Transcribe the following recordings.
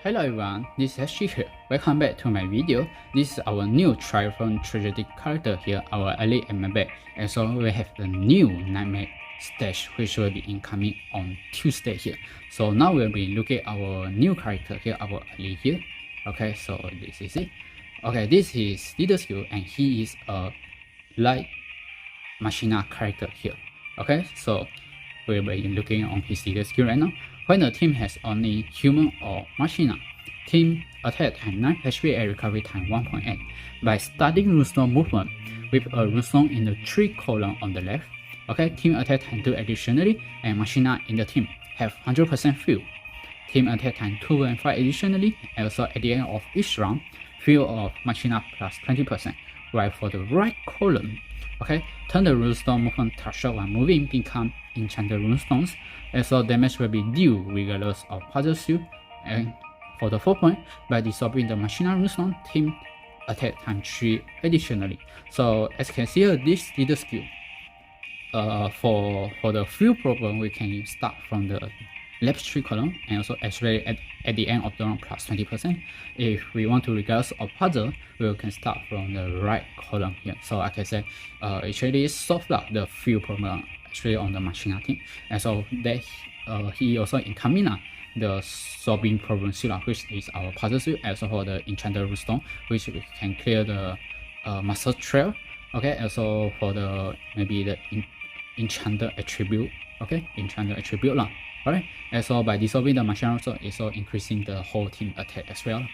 Hello everyone, this is Ashley here. Welcome back to my video. This is our new Triumphant Tragedy character here, our ally and my back. And so we have the new Nightmare stage which will be incoming on Tuesday here. So now we'll be looking at our new character here, our ally here. Okay, so this is it. Okay, this is leader skill and he is a light machina character here. Okay, so we'll be looking on his leader skill right now. When the team has only human or machina, team attack time 9 HP and recovery time 1.8. By starting runestone movement with a runestone in the 3 column on the left, okay, team attack time 2 additionally, and machina in the team have 100% fill. Team attack time 2 and 5 additionally, and also at the end of each round, fill of machina plus 20%. While for the right column, okay, turn the runestone movement touch shot while moving become enchanted runestones, and so damage will be due regardless of puzzle skill. And for the 4 point, by dissolving the machina runestone, team attack time 3 additionally. So as you can see here, this leader skill, for the fill problem, we can start from the left 3 column and also accelerate at the end of the round plus 20%. If we want to regardless of puzzle, we can start from the right column here. So I can say actually solve the fill problem actually on the machina team. And so that he also incoming the solving problem skill, which is our puzzle skill, as well for the enchanted runestone, which we can clear the master trail. Okay, also for the maybe the enchanted attribute. Okay, enchanted attribute lah. Alright, and so by dissolving the machina also, it's also increasing the whole team attack as well.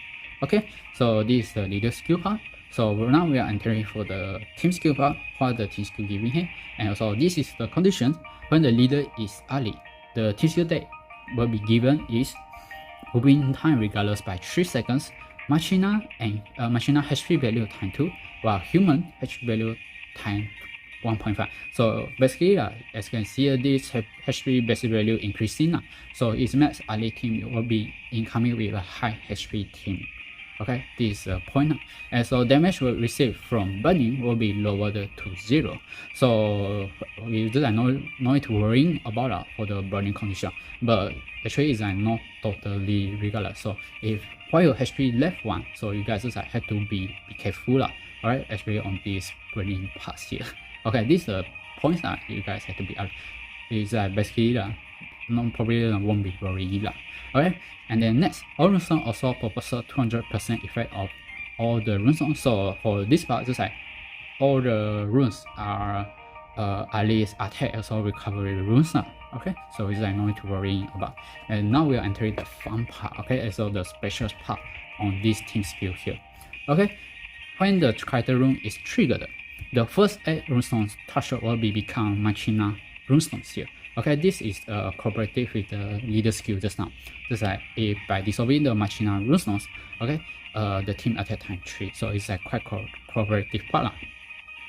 Okay, so this is the leader skill part. So now we are entering for the team skill part, what the team skill giving here. And also this is the condition when the leader is ally. The team skill that will be given is moving time regardless by 3 seconds, machina and machina HP value time 2, while human HP value time 1.5. So basically, as you can see, this HP basic value increasing. So its max ally team will be incoming with a high HP team. Okay, this is the point. And so damage will receive from burning will be lowered to 0. So we just no need to worrying about for the burning condition. But actually, it's not totally regardless. So if while your HP left 1, so you guys just have to be careful. Alright, especially on this burning parts here. Okay, this is the points that you guys have to be out. It's basically probably won't be worried. Okay, and then next, all runestone also proposes 200% effect of all the runestones. So for this part, just like all the runes are allies attack also recovery runes. Okay, so it's no need to worry about. And now we are entering the fun part. Okay, and so the special part on this team skill here. Okay, when the character rune is triggered, the first 8 runestones touch will become machina runestones here. Okay, this is cooperative with the leader skill just now. Just like if by dissolving the machina runestones, okay, the team attack time 3. So it's quite cooperative part.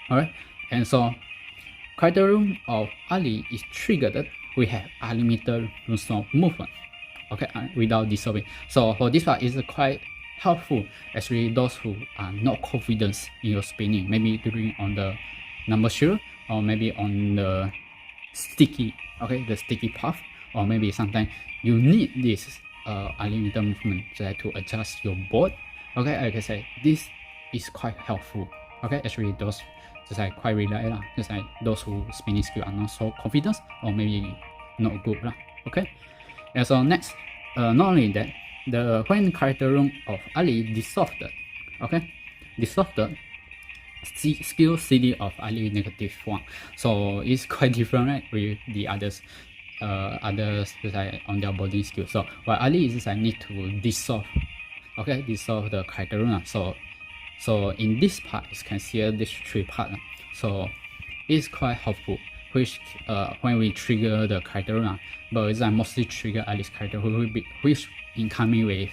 Alright, and so character rune of ally is triggered. We have unlimited runestone movement. Okay, without dissolving. So for this part is quite helpful, especially those who are not confident in your spinning, maybe during on the number 0 or maybe on the sticky, okay, the sticky path, or maybe sometimes you need this unlimited movement to adjust your board. Okay, I can say this is quite helpful. Okay, actually those just quite reliable, just like those who spinning skill are not so confident or maybe not good. Okay, and so next, not only that, when character rune of ally dissolved, okay, dissolved skill CD of ally -1. So it's quite different, right, with the others just on their body skill. So while ally is just need to dissolve, okay, dissolve the character rune. So in this part, you can see this 3 part. So it's quite helpful, which when we trigger the character rune, but it's mostly trigger ally's character which incoming with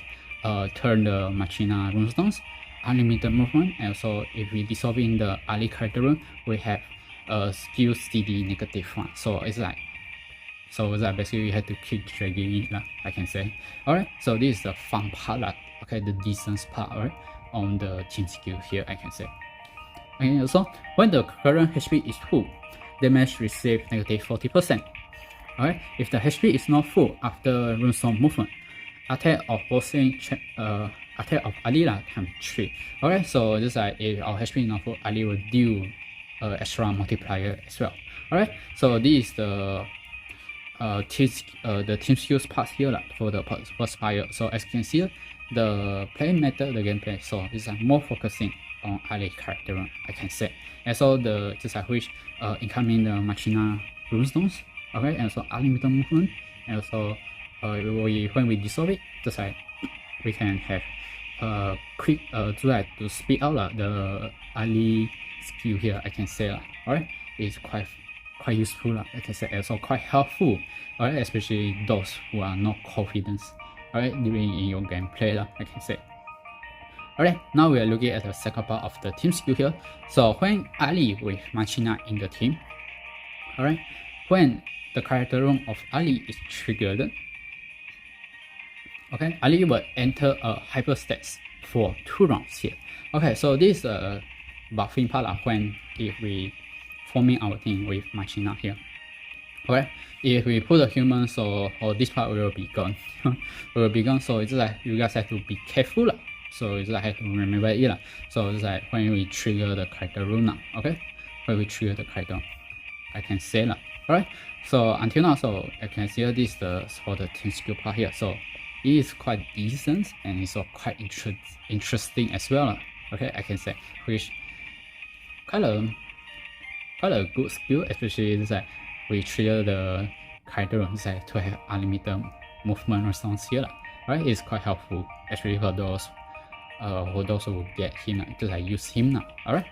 turn the machina runestones, unlimited movement, and also if we dissolving the ally character rune, we have a skill CD -1. So it's basically you have to keep dragging it, I can say. Alright, so this is the fun part, okay, the distance part, right, on the team skill here, I can say. And also when the current HP is full, damage receive -40%. Alright, if the HP is not full after runestone movement, attack of bossing attack of Ali times 3. Alright, so just like if our HP enough, Ali will deal extra multiplier as well. Alright, so this is the team skills part here for the first fire. So as you can see, the play method, the gameplay, so it's more focusing on Ali character, I can say. And so the just like which incoming the Machina runestones, okay, and so unlimited movement, and also when we dissolve it, just like we can have quick to speed out the Ali skill here, I can say alright, it's quite useful I can say, also quite helpful, alright, especially those who are not confident, alright, during in your gameplay I can say. Alright, now we are looking at the second part of the team skill here. So when Ali with Machina in the team, alright, when the character rune of Ali is triggered, okay, Ali will enter a hyperstats for 2 rounds here. Okay, so this is a buffing part when if we forming our team with Machina here. Okay, if we put a human, so this part will be gone. will be gone. So it's like you guys have to be careful. So it's like have to remember it. So it's like when we trigger the character rune okay, when we trigger the character, I can say alright. So until now, so I can see this for the team skill part here. So it is quite decent and it's quite interesting as well. Okay, I can say, which quite a good skill, especially like we trigger the character like to have unlimited movement response here. Right, it's quite helpful, especially for those who get him, just like use him now. Alright.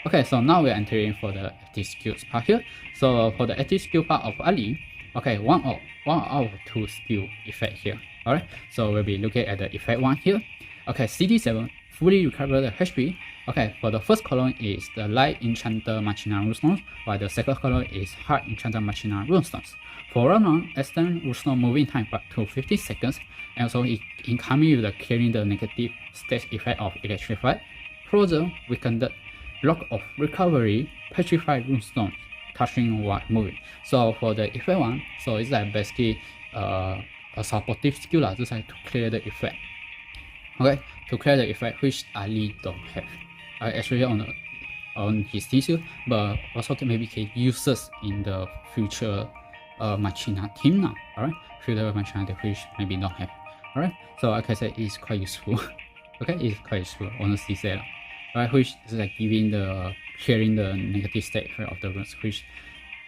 Okay, so now we're entering for the active skills part here. So for the active skill part of Ali, okay, one out of 2 skill effect here. Alright, so we'll be looking at the effect 1 here. Okay, CD7 fully recover the HP. Okay, for the first column is the light enchanter Machina runestones, while the second column is hard enchanter Machina runestones. For round extend runestone moving time back to 50 seconds, and also incoming with the clearing the negative stage effect of electrified, frozen, weakened, lock of recovery, petrified runestone, touching while moving. So for the effect 1, so it's like basically a supportive skill just like to clear the effect. Okay, to clear the effect which Ali don't have, actually on his skill, but also maybe can use this in the future Machina team now. Alright, future Machina team which maybe don't have. Alright, so I can say it's quite useful. Okay, it's quite useful, honestly say. Alright, which is like giving the clearing the negative state effect of the runes, which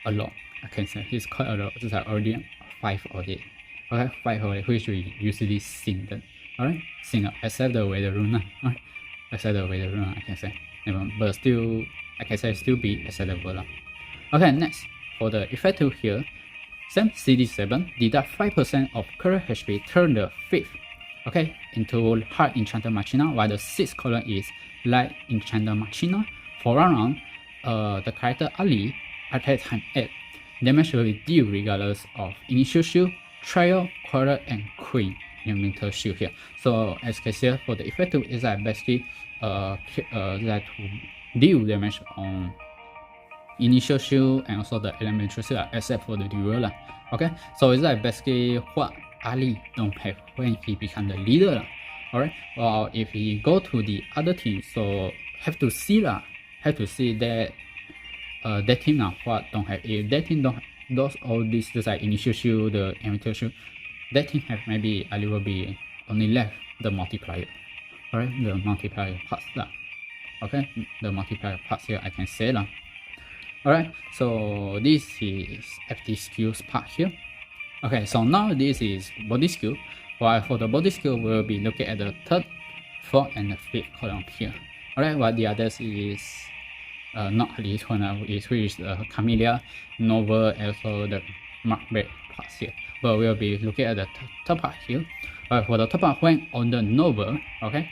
a lot. I can say it's quite a lot. Just like already 5 already. Okay, 5 already, which we usually sing them. Alright, sing except the weather rune. Alright, except the weather rune, I can say. But still, I can say still be acceptable. Okay, next for the effect 2 here. Same CD7 deduct 5% of current HP, turn the 5th, okay, into hard enchanter Machina, while the 6th column is light enchanter Machina. For round, the character Ali attack time 8. Damage will be dealt regardless of initial shield, trial, quarter, and queen elemental shield here. So as you can see, for the effect 2 is that basically that to deal damage on initial shield and also the elemental shield except for the dual. Okay, so it's like basically what Ali don't have when he become the leader. Alright, well if he go to the other team, so have to see that that team now what don't have. If that team don't have those all these just like initial shield, the elemental shield, that team have, maybe Ali will be only left the multiplier. Alright, the multiplier parts okay, the multiplier parts here I can say Alright, so this is active skills part here. Okay, so now this is body skill. While for the body skill, we'll be looking at the 3rd, 4th, and the 5th column here. Alright, while the others is not this one, which is Camellia, Nova, and also the Mark Break parts here. But we'll be looking at the top part here. For the top part, when on the Nova, okay,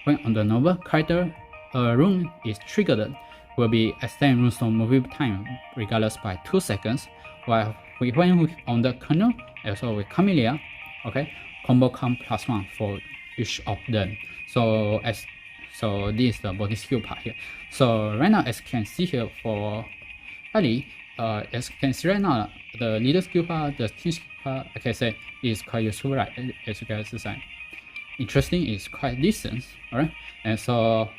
when on the Nova, character rune is triggered, will be extend runestone moving time regardless by 2 seconds. While when on the Colonel, also with Camellia, okay, combo count +1 for each of them. So this is the body skill part here. So right now, as you can see here for Ali, as you can see right now, the leader skill part, the team part I can say is quite useful, right? As you guys see, interesting is quite decent, alright. And so,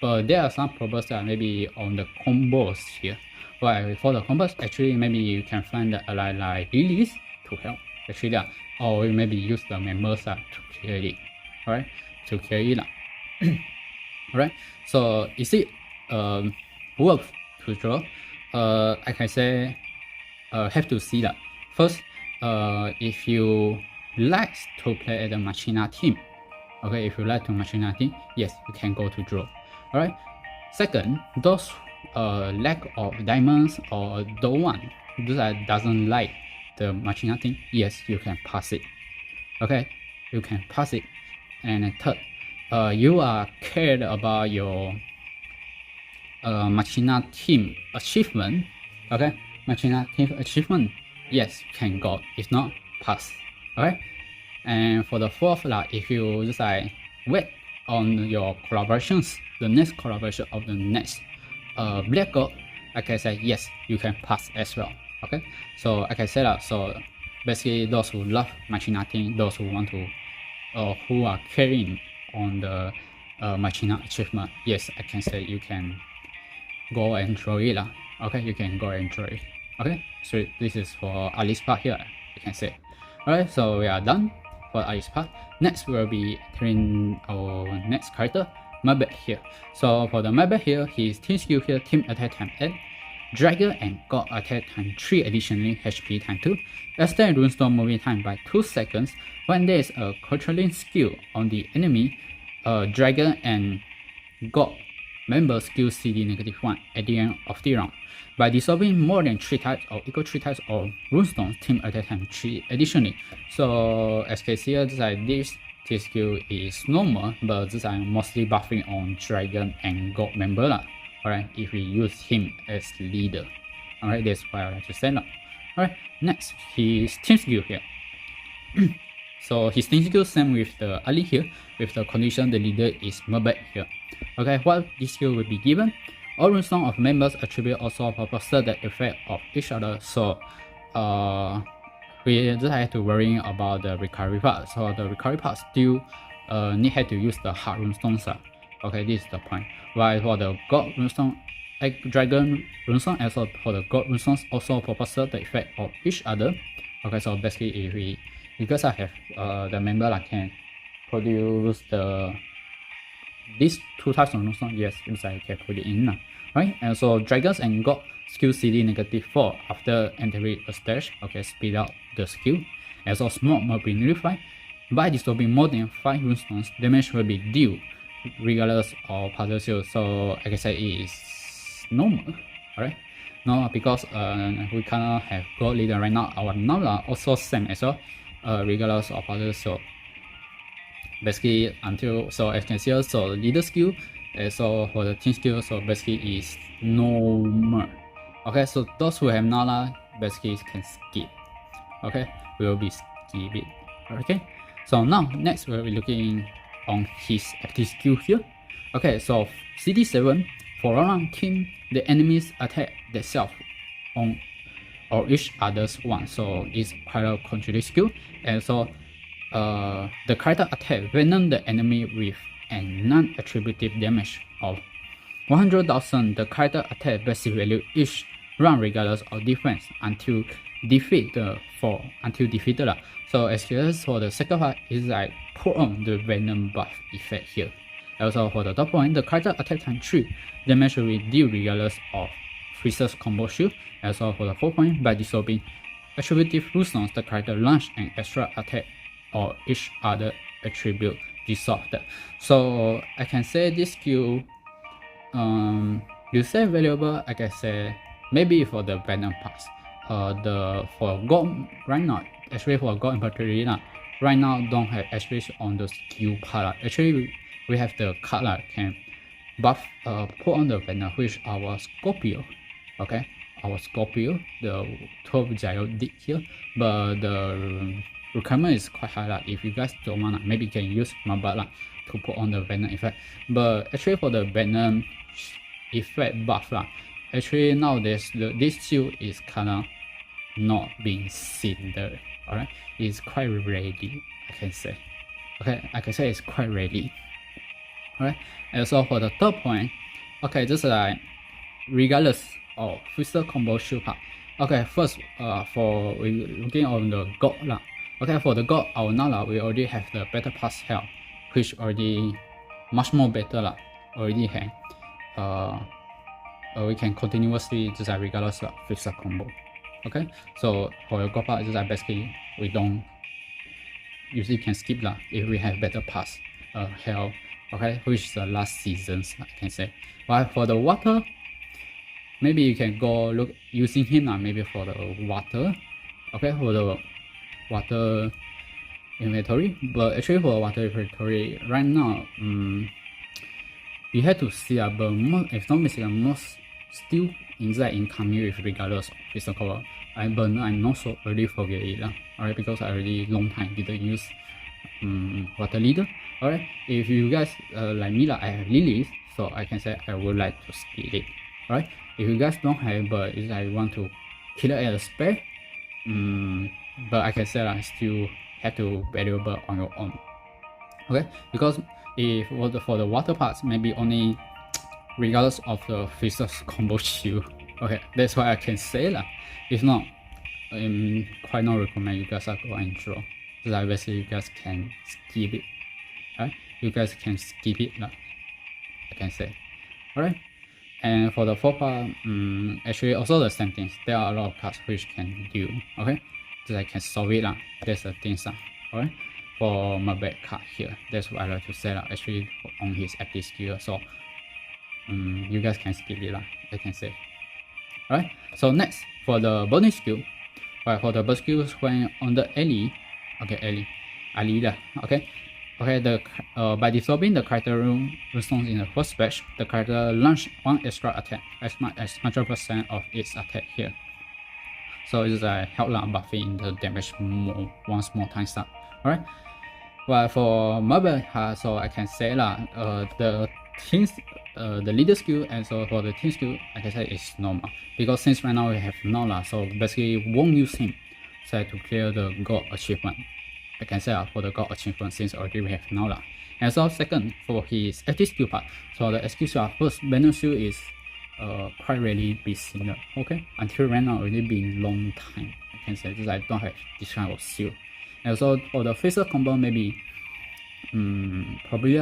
but there are some problems that maybe on the combos here. But for the combos, actually maybe you can find the ally like Lilies to help actually that, or maybe use the members to clear it, alright, to clear it. Alright, so is it worth to draw? I can say have to see that first. If you like to play at the Machina team, okay, if you like to Machina team, yes, you can go to draw. Alright. Second, those lack of diamonds or the one that doesn't like the Machina team, yes, you can pass it. Okay, you can pass it. And third, you are cared about your Machina team achievement. Okay, Machina team achievement, yes, you can go. If not, pass. Okay. And for the fourth, like if you just like wait on your collaborations, the next collaboration of the next black gold, I can say yes, you can pass as well. Okay, so I can say that. So basically, those who love Machina team, those who want to, who are carrying on the Machina achievement, yes, I can say you can go and draw it. Okay, you can go and draw it. Okay, so this is for Alice part here, you can say. Alright, so we are done for Alice part. Next we will be entering our next character, Mabet here. So for the Mabet here, his team skill here, team attack time 8, Dragon and God attack time 3, additionally HP time 2, extend runestone moving time by 2 seconds. When there is a controlling skill on the enemy, Dragon and God member skill CD -1 at the end of the round. By dissolving more than 3 types or equal 3 types of runestones, team attack time 3 additionally. So as you can see here, this skill is normal, but this is mostly buffing on Dragon and God member. Alright, if we use him as leader. Alright, that's why I like to stand up. Alright, next his team skill here. So his team skill same with the Ali here, with the condition the leader is Mabet here. Okay, what this skill will be given? All runestone of members attribute also possess the effect of each other. So we just have to worry about the recovery part. So the recovery part still have to use the hard runestones. Okay, this is the point. While for the God runestone, Dragon runestone, also for the God runestones also possess the effect of each other. Okay, so basically if we, because I have the member that can produce these 2 types of runestone, yes, I can put it in. Right, and so Dragons and God skill CD -4 after entering a stage. Okay, speed up the skill. And so smoke will be nullified. By dissolving more than 5 runestones, damage will be dealt regardless of puzzle skill. So I can say it is normal. Alright, no, because we cannot have God leader right now. Our Nala also same as well, regardless of puzzle. So basically until, so as you can see also leader skill, so for the team skill, so basically is normal. Okay, so those who have Nala basically can skip. Okay, we will be skip it. Okay, so now next we'll be looking on his active skill here. Okay, so CD7 for round team, the enemies attack themselves on or each other's one. So it's quite a controlling skill. And so the character attack venom the enemy with and non-attributive damage of 100,000. The character attack basic value each round regardless of defense until defeated. So as here for the second part is like put on the venom buff effect here. Also for the top point, the character attack time 3, damage will be dealt regardless of Freezer's combo shield. Also for the 4 point, by dissolving attributive runestones, the character launch an extra attack or each other attribute dissolved. So I can say this skill, you say valuable, I can say maybe for the venom parts. For gold right now, actually for gold in particular, right now don't have especially on the skill part. Actually we have the card can buff put on the venom, which our Scorpio. Okay, our Scorpio, the 12 gyro did here, but the requirement is quite high. If you guys don't want, maybe you can use Mabat to put on the venom effect. But actually for the venom effect buff, actually nowadays this shield is kinda not being seen there. Alright, it's quite ready, I can say. Okay, I can say it's quite ready. Alright, and so for the third point, okay, this is like regardless of physical combo shield part. Okay, first for we looking on the god lah. Okay, for the god our now lah, we already have the better pass health, which already much more better lah. Already have we can continuously just like regardless of physical combo. Okay, so for your god part, just like basically we don't usually can skip lah if we have better pass health. Okay, which is the last seasons I can say. But for the water, maybe you can go look using him maybe for the water. Okay, for the water inventory. But actually for water inventory right now, you have to see but most, if not mistaken, most still inside incoming with regardless of physical. But I'm not so already forget it alright, because I already long time didn't use water leader. Alright, if you guys like me I have lilies, so I can say I would like to skip it. Alright, if you guys don't have, but if I want to kill it at a spare, but I can say I still have to valuable on your own. Okay, because if for the water parts, maybe only regardless of the physical combo shield. Okay, that's why I can say that. If not, quite not recommend you guys go and draw. So obviously you guys can skip it. Alright, you guys can skip it I can say. Alright, and for the fourth part, actually also the same things. There are a lot of cards which can do. Okay, so I can solve it That's the things Alright, for my back card here, that's what I like to say actually on his active skill. So you guys can skip it I can say. Alright, so next for the bonus skill. Right, for the bonus skills when on the Ali, okay, Ali okay. Okay, the by dissolving the character runestones in the first batch, the character launch one extra attack as much as 100% of its attack here. So it's a help buffing the damage once more times up. Alright. Well, for mobile, so I can say the things the leader skill and so for the team skill I can say it's normal, because since right now we have Nola, so basically won't use him so to clear the god achievement. I can say for the god achievement since already we have Nola. And so second, for his active skill part, so the active skill first banner shield is quite rarely be seen. Okay, until right now already been long time. I can say this I don't have this kind of shield. And so for the physical combo, maybe probably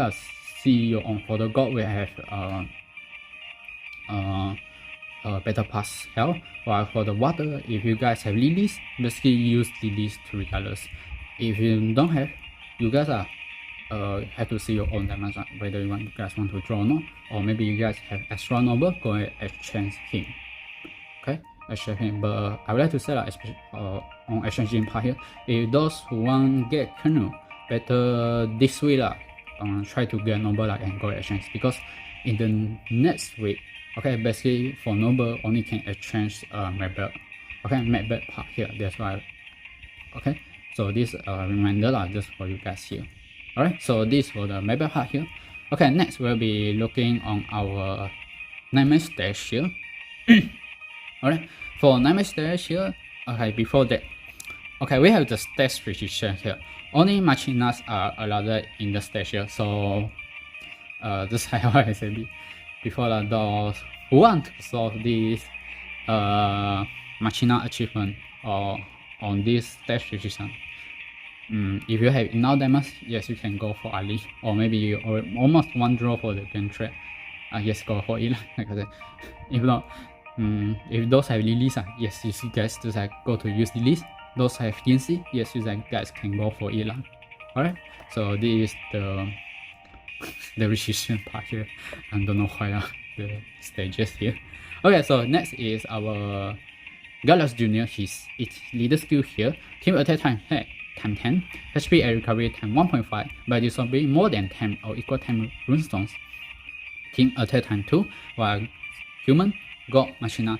see your own. For the god we have better pass health, while for the water, if you guys have lilies, basically use lilies to regardless. If you don't have, you guys have to see your own damage whether you guys want to draw or not, or maybe you guys have extra noble, go and exchange him. Okay, exchange him. But I would like to say especially on exchanging part here, if those who want get kernel, better this way try to get noble and go exchange, because in the next week, okay, basically for noble only can exchange map. Okay, map part here. That's why. Okay, so this reminder just for you guys here. Alright, so this for the map part here. Okay, next we'll be looking on our nightmare stage here. Alright, for nightmare stage here. Okay, before that, okay, we have the stage restriction here. Only machinas are allowed in the stage here. So this is how I said before those who want to solve this machina achievement or on this stage restriction. If you have enough damage, yes, you can go for Ali, or maybe you almost one draw for the game trade. Yes, go for it. Like I said, if not, if those have lilies, yes, you guys just go to use lilies. Those have DNC, yes, you guys can go for it. Alright, so this is the restriction part here. I don't know why the stages here. Okay, so next is our Galax Junior. Its leader skill here. Team attack time 10, HP and recovery time 1.5 by dissolving more than 10 or equal 10 runestones. Team attack time 2, while human, god, machina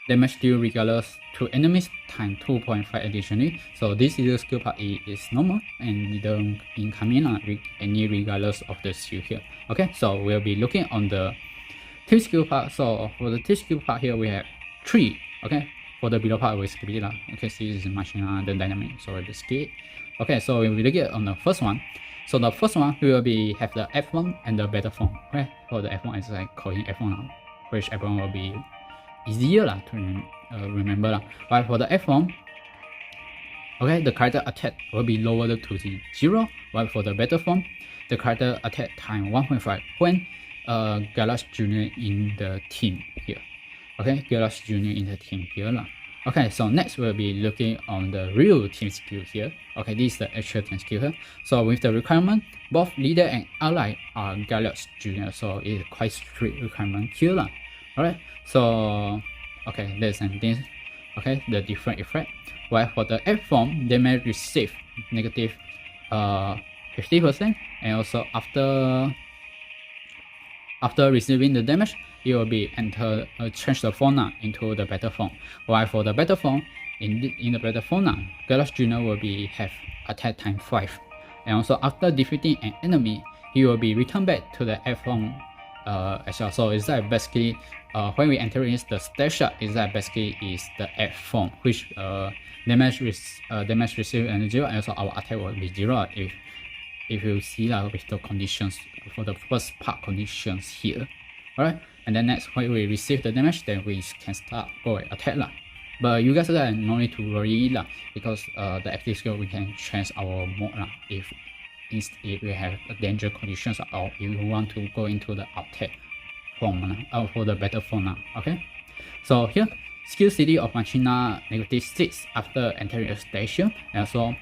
damage deal regardless to enemies time 2.5 additionally. So this is the skill part is normal and don't incoming any regardless of the skill here. Okay, so we'll be looking on the team skill part. So for the team skill part here we have 3. Okay, for the below part we skip it lah. Okay, see this is machina the dynamic, so we'll skip it. Okay, so we look at on the first one. So the first one we will be have the F1 and the better form. Okay, for the F1 is like calling F1 now, which F1 will be easier lah to remember lah. But for the F1, okay, the character attack will be lowered to 0. While for the better form, the character attack time 1.5 when Galax Junior in the team here. Okay, Galax Junior in the team here lah. Okay, so next we'll be looking on the real team skill here. Okay, this is the actual team skill here. So with the requirement, both leader and ally are Galax Junior, so it's quite strict requirement here lah. Alright, so okay, there's some things. Okay, the different effect. While for the F form, they may receive negative 50%, and also after receiving the damage, it will be change the fauna into the better form. While for the better form, in the better fauna, Galax Junior will be have attack time 5, and also after defeating an enemy, he will be returned back to the F form as well. So it's like basically when we enter in the stage shot, is that basically is the F form, which damage received and 0, and also our attack will be 0 if you see that with the conditions for the first part conditions here. Alright, and then next when we receive the damage, then we can start go attack lah. But you guys no need to worry lah, because the active skill we can change our mode lah if we have danger conditions, or if you want to go into the attack form for the better form now. Okay, so here skill CD of Machina -6 after entering a station, and also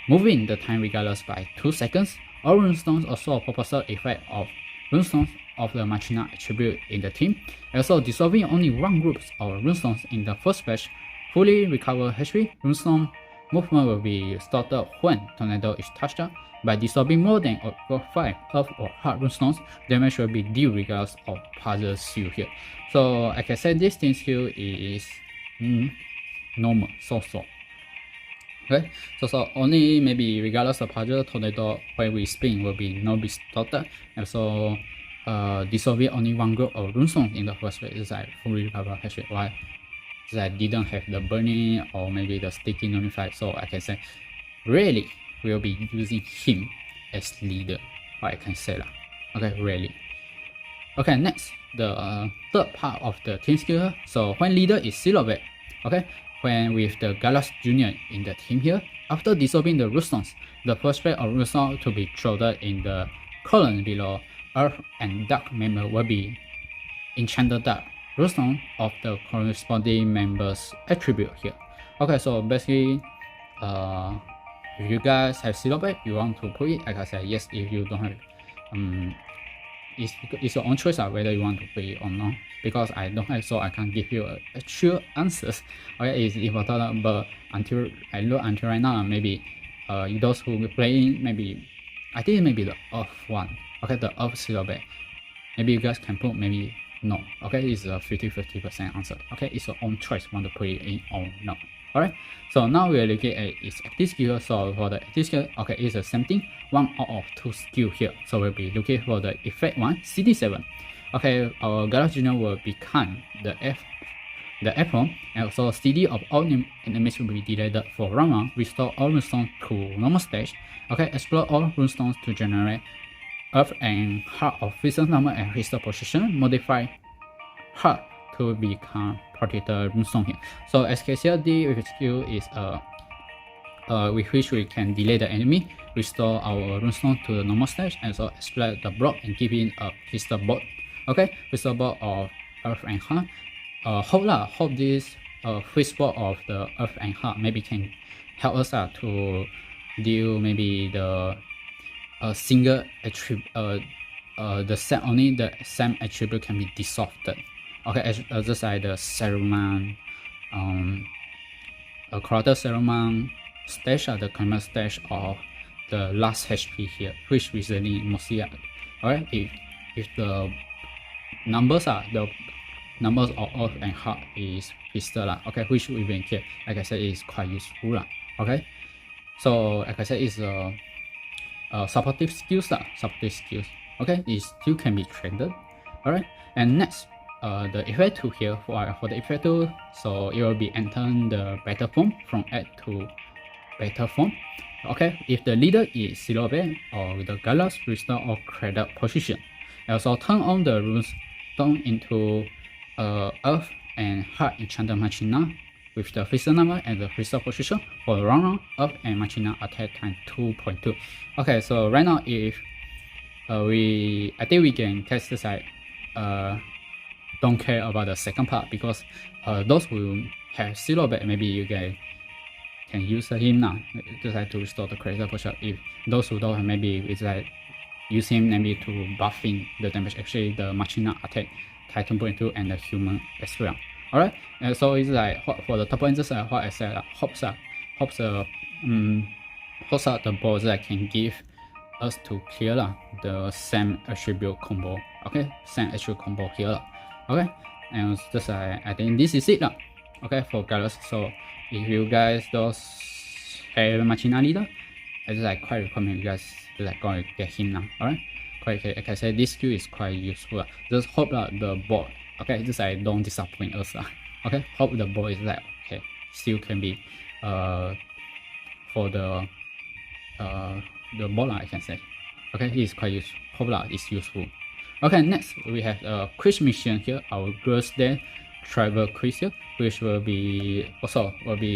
moving the time regardless by 2 seconds. All runestones also a proposal effect of runestones of the Machina attribute in the team. Also dissolving only one group of runestones in the first batch, fully recover HP. Runestone movement will be started when tornado is touched up. By dissolving more than 5 earth or hard runestones, damage will be due regardless of puzzle skill here. So I can say this team skill is normal, so. Okay, so only maybe regardless of puzzle, tornado when we spin will be not be started, and so dissolving only one group of runestones in the first phase is like fully recover HP. Why? I didn't have the burning or maybe the sticky notify, so I can say really will be using him as leader. What I can say lah. Okay, really. Okay, next the third part of the team skill. So when leader is silhouette, okay, when with the Galax Junior in the team here, after dissolving the runestones, the first pair of runestones to be thrown in the column below Earth and Dark member will be enchanted dark runestone of the corresponding member's attribute here. Okay, so basically, if you guys have silhouette, you want to put it, like I said, yes. If you don't have, it's your own choice whether you want to put it or not. Because I don't have, so I can't give you actual answers. Okay, it's important, but until right now, maybe those who be playing, maybe I think maybe the Earth one. Okay, the Earth silhouette. Maybe you guys can put, maybe no. Okay, it's a 50-50% answer. Okay, it's your own choice want to put it in or not. Alright, so now we are looking at its active skill. So for the active skill, okay, it's the same thing, 1 out of 2 skill here. So we'll be looking for the effect 1, CD7. Okay, our Galax Junior will become the F1, and also CD of all enemies will be deleted for round 1. Restore all runestones to normal stage. Okay, explore all runestones to generate Earth and Heart of recent number and restore position. Modify Heart to become protected runestone here. So SKCLD with skill is with which we can delay the enemy, restore our runestone to the normal stage, and so explode the block and give it a pistol bolt. Okay, pistol bolt of Earth and Heart. Hope this fistball of the Earth and Heart maybe can help us out to deal maybe the single attribute, only the same attribute can be dissolved. Okay, just like the Saruman, a character Saruman stage, the common stage of the last HP here, which recently mostly, alright, if the numbers of Earth and Heart is pistol okay, which we can care, like I said, is quite useful okay. So like I said, it's supportive skills okay, it still can be trained. Alright, and next the effect tool here for the effect tool, so it will be entering the battle form from add to battle form. Okay, if the leader is 0 bit or the Gallus restore or credit position. Also turn on the runes down into Earth and Heart Enchanted Machina with the physical number and the crystal position for the round Earth and Machina attack time 2.2. Okay, so right now if I think we can test this side. Don't care about the second part because those who have 0 bit, maybe you guys can use him now. Just like to restore the critical position. If those who don't, maybe it's like use him maybe to buffing the damage. Actually, the Machina attack Titan 2.2 and the human as well. Alright, and so it's like for the top points, what I said, hopes the balls that can give us to clear the same attribute combo. Okay, same attribute combo here. Okay, and just I think this is it. Okay, for Gallus. So if you guys don't have Machina leader, I just like quite recommend you guys to like go and get him now. Alright, quite like I said, this skill is quite useful. Just hope that the board, okay, just like don't disappoint us. Okay, hope the board is like okay, still can be for the board I can say. Okay, it is quite useful. Hope that it's useful. Okay, next we have a quiz mission here, our Girls' Day Travel quiz here, which will be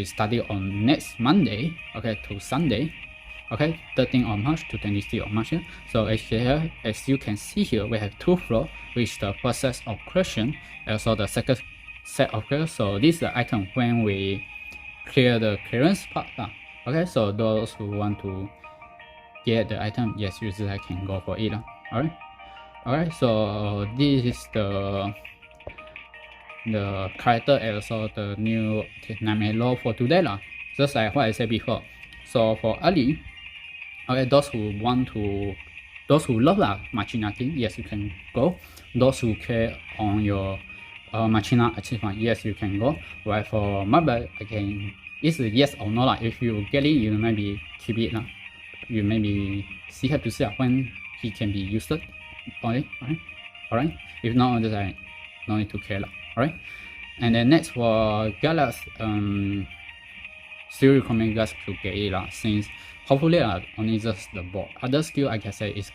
starting on next Monday, okay, to Sunday, okay, 13th of March to 23rd of March here. So as you can see here, we have 2 floors, which the first set of questions, also the second set of questions. So this is the item when we clear the clearance part. Okay, so those who want to get the item, yes, you just can go for it. Alright, so this is the character and also the new nightmare law for today just like what I said before. So for early, okay, those who love Machina thing, yes, you can go. Those who care on your Machina achievement, yes, you can go. Right, for Marble, again, it's a yes or no. If you get it, you maybe keep it. You maybe have to see when he can be used. Alright. If not, just like no need to care. Alright. And then next for Gallus, still recommend you guys to get it since hopefully only just the board. Other skill I can say is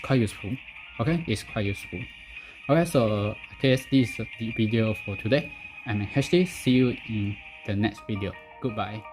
quite useful. Okay, it's quite useful. Okay, so I guess this is the video for today. I'm HD. See you in the next video. Goodbye.